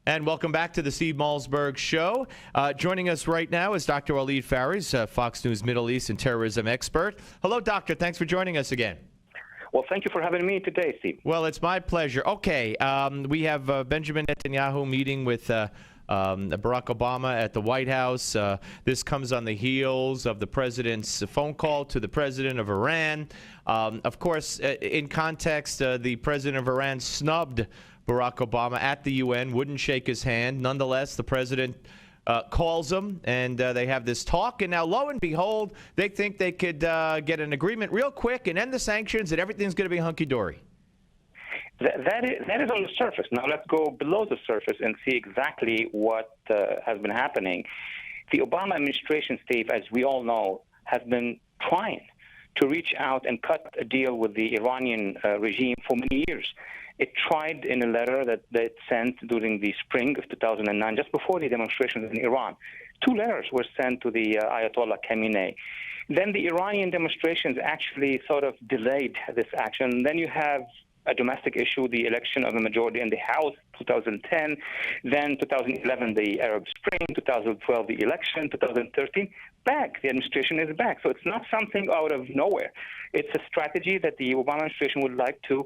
And welcome back to the Steve Malzberg Show. Joining us right now is Dr. Walid Phares, Fox News Middle East and terrorism expert. Hello, doctor. Thanks for joining us again. Well, thank you for having me today, Steve. Well, it's my pleasure. Okay, we have Benjamin Netanyahu meeting with Barack Obama at the White House. This comes on the heels of the president's phone call to the president of Iran. Of course, in context, the president of Iran snubbed Barack Obama at the UN, wouldn't shake his hand. Nonetheless, the president calls him, and they have this talk. And now, lo and behold, they think they could get an agreement real quick and end the sanctions, and everything's going to be hunky-dory. That is on the surface. Now let's go below the surface and see exactly what has been happening. The Obama administration, Steve, as we all know, has been trying to reach out and cut a deal with the Iranian regime for many years. It tried in a letter that it sent during the spring of 2009, just before the demonstrations in Iran. 2 letters were sent to the Ayatollah Khamenei. Then the Iranian demonstrations actually sort of delayed this action. Then you have a domestic issue, the election of a majority in the House, 2010, then 2011, the Arab Spring, 2012, the election, 2013, back. The administration is back. So it's not something out of nowhere. It's a strategy that the Obama administration would like to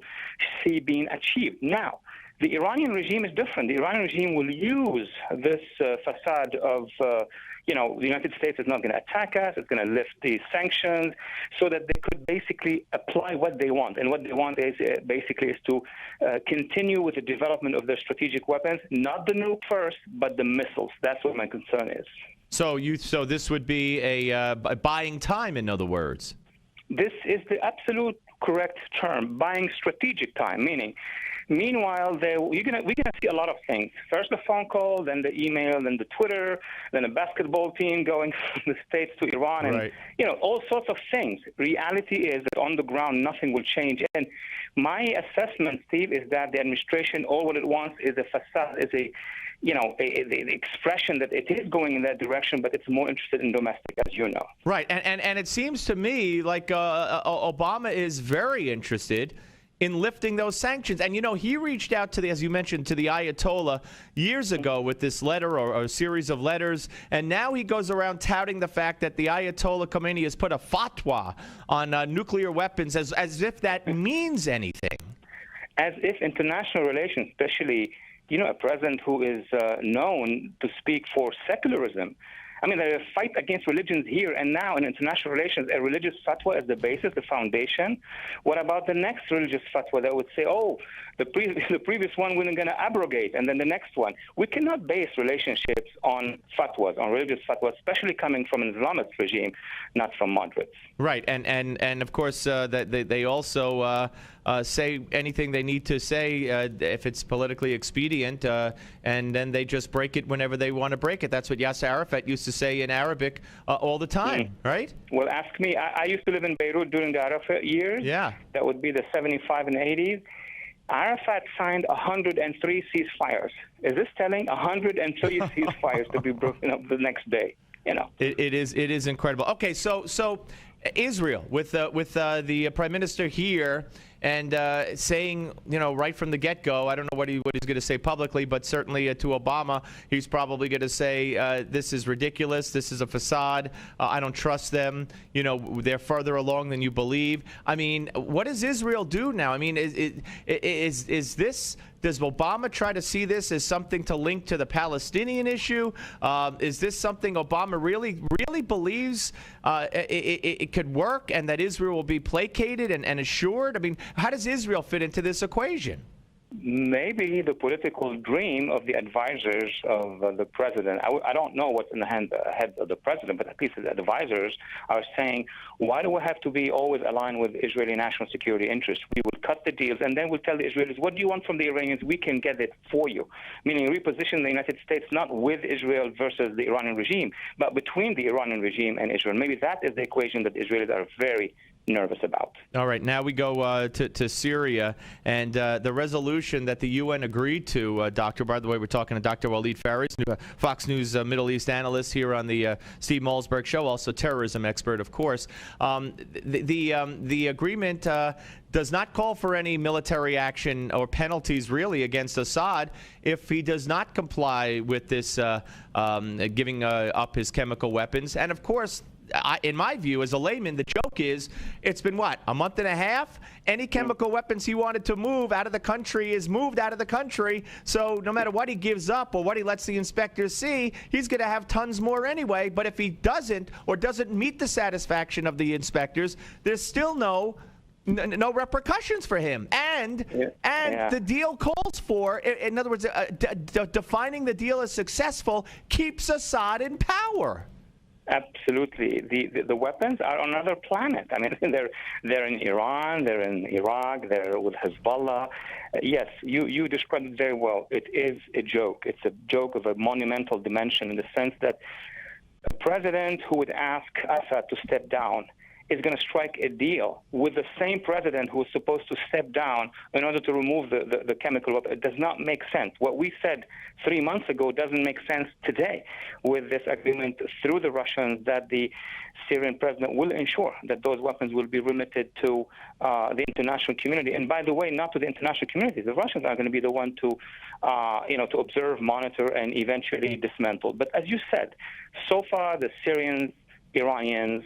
see being achieved. Now, the Iranian regime is different. The Iranian regime will use this facade of the United States is not going to attack us, it's going to lift the sanctions, so that they could basically apply what they want. And what they want is basically is to continue with the development of their strategic weapons, not the nuke first, but the missiles. That's what my concern is. So this would be a buying time, in other words. This is the absolute correct term, buying strategic time, meaning meanwhile, we're gonna see a lot of things. First the phone call, then the email, then the Twitter, then a basketball team going from the States to Iran, and all sorts of things. Reality is that on the ground, nothing will change. And my assessment, Steve, is that the administration, all what it wants is a facade, is the expression that it is going in that direction, but it's more interested in domestic, as you know. Right, and it seems to me like Obama is very interested in lifting those sanctions. And, he reached out to as you mentioned, to the Ayatollah years ago with this letter or a series of letters. And now he goes around touting the fact that the Ayatollah Khamenei has put a fatwa on nuclear weapons as if that means anything. As if international relations, especially, a president who is known to speak for secularism. I mean, there's a fight against religions here and now in international relations. A religious fatwa is the basis, the foundation. What about the next religious fatwa that would say, oh, the previous one we're going to abrogate, and then the next one? We cannot base relationships on fatwas, on religious fatwas, especially coming from an Islamist regime, not from moderates. Right, and of course, they also say anything they need to say if it's politically expedient, and then they just break it whenever they want to break it. That's what Yasser Arafat used to say in Arabic all the time, right? Well, ask me. I used to live in Beirut during the Arafat years. Yeah. That would be the 75 and 80s. Arafat signed 103 ceasefires. Is this telling? 103 ceasefires to be broken up the next day. It is incredible. Okay, so Israel with the prime minister here and saying, right from the get-go, I don't know what he's going to say publicly, but certainly to Obama, he's probably going to say, this is ridiculous, this is a facade, I don't trust them, they're further along than you believe. I mean, what does Israel do now? I mean, is this... Does Obama try to see this as something to link to the Palestinian issue? Is this something Obama really believes it could work and that Israel will be placated and assured? I mean, how does Israel fit into this equation? Maybe the political dream of the advisors of the president. I don't know what's in the head of the president, but at least the advisors are saying, why do we have to be always aligned with Israeli national security interests? We will cut the deals, and then we'll tell the Israelis, what do you want from the Iranians? We can get it for you. Meaning reposition the United States not with Israel versus the Iranian regime, but between the Iranian regime and Israel. Maybe that is the equation that Israelis are very, nervous about. All right, now we go to Syria and the resolution that the UN agreed to, Doctor. By the way, we're talking to Dr. Walid Phares, Fox News Middle East analyst here on the Steve Malzberg Show, also terrorism expert, of course. The agreement does not call for any military action or penalties, really, against Assad if he does not comply with this giving up his chemical weapons. And, of course, in my view, as a layman, the joke is it's been, what, a month and a half? Any chemical weapons he wanted to move out of the country is moved out of the country. So no matter what he gives up or what he lets the inspectors see, he's going to have tons more anyway. But if he doesn't or doesn't meet the satisfaction of the inspectors, there's still no repercussions for him. And the deal calls for, in other words, defining the deal as successful keeps Assad in power. Absolutely. The weapons are on another planet. I mean, they're in Iran, they're in Iraq, they're with Hezbollah. Yes, you described it very well. It is a joke. It's a joke of a monumental dimension in the sense that a president who would ask Assad to step down is going to strike a deal with the same president who was supposed to step down in order to remove the chemical weapon. It does not make sense. What we said 3 months ago doesn't make sense today with this agreement through the Russians that the Syrian president will ensure that those weapons will be remitted to the international community. And by the way, not to the international community. The Russians are going to be the one to, to observe, monitor, and eventually dismantle. But as you said, so far the Syrians, Iranians,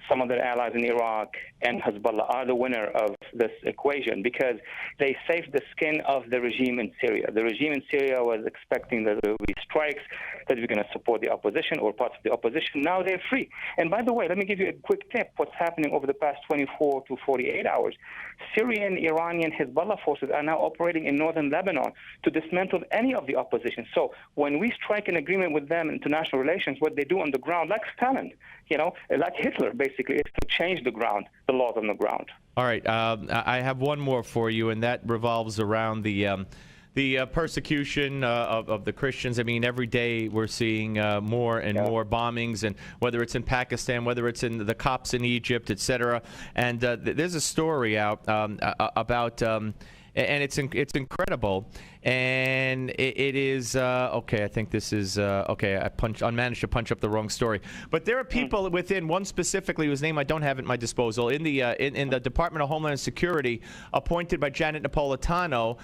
some of their allies in Iraq and Hezbollah are the winner of this equation because they saved the skin of the regime in Syria. The regime in Syria was expecting that there would be strikes, that we're going to support the opposition or parts of the opposition. Now they're free. And by the way, let me give you a quick tip. What's happening over the past 24 to 48 hours? Syrian, Iranian, Hezbollah forces are now operating in northern Lebanon to dismantle any of the opposition. So when we strike an agreement with them in international relations, what they do on the ground, like Stalin, like Hitler, basically, is to change the ground, the laws on the ground. All right. I have one more for you, and that revolves around the persecution of the Christians. I mean, every day we're seeing more and more bombings, and whether it's in Pakistan, whether it's in the Copts in Egypt, etc. And there's a story out about, and it's incredible. And it is okay. I think this is okay. I managed to punch up the wrong story. But there are people within one specifically whose name I don't have at my disposal in the Department of Homeland Security, appointed by Janet Napolitano,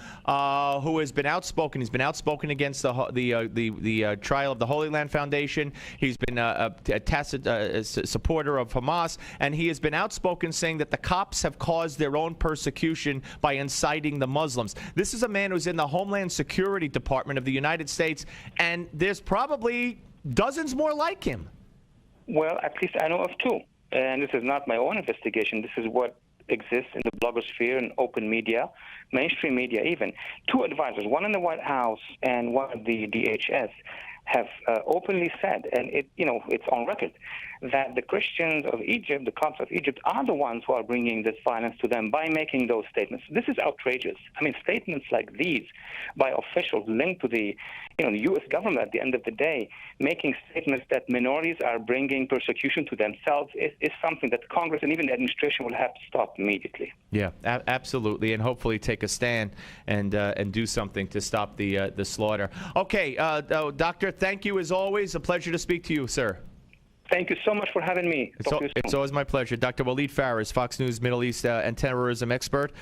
who has been outspoken. He's been outspoken against the trial of the Holy Land Foundation. He's been a tacit supporter of Hamas, and he has been outspoken saying that the Copts have caused their own persecution by inciting the Muslims. This is a man who's in the Homeland Security Department of the United States, and there's probably dozens more like him. Well, at least I know of two. And this is not my own investigation. This is what exists in the blogosphere and open media, mainstream media even. Two advisors, one in the White House and one at the DHS, have openly said, and it's on record, that the Christians of Egypt, the Copts of Egypt, are the ones who are bringing this violence to them by making those statements. This is outrageous. I mean, statements like these by officials linked to the U.S. government at the end of the day, making statements that minorities are bringing persecution to themselves is something that Congress and even the administration will have to stop immediately. Yeah, absolutely, and hopefully take a stand and do something to stop the slaughter. Okay, Doctor, thank you as always. A pleasure to speak to you, sir. Thank you so much for having me. It's always my pleasure. Dr. Walid Phares, Fox News Middle East and terrorism expert.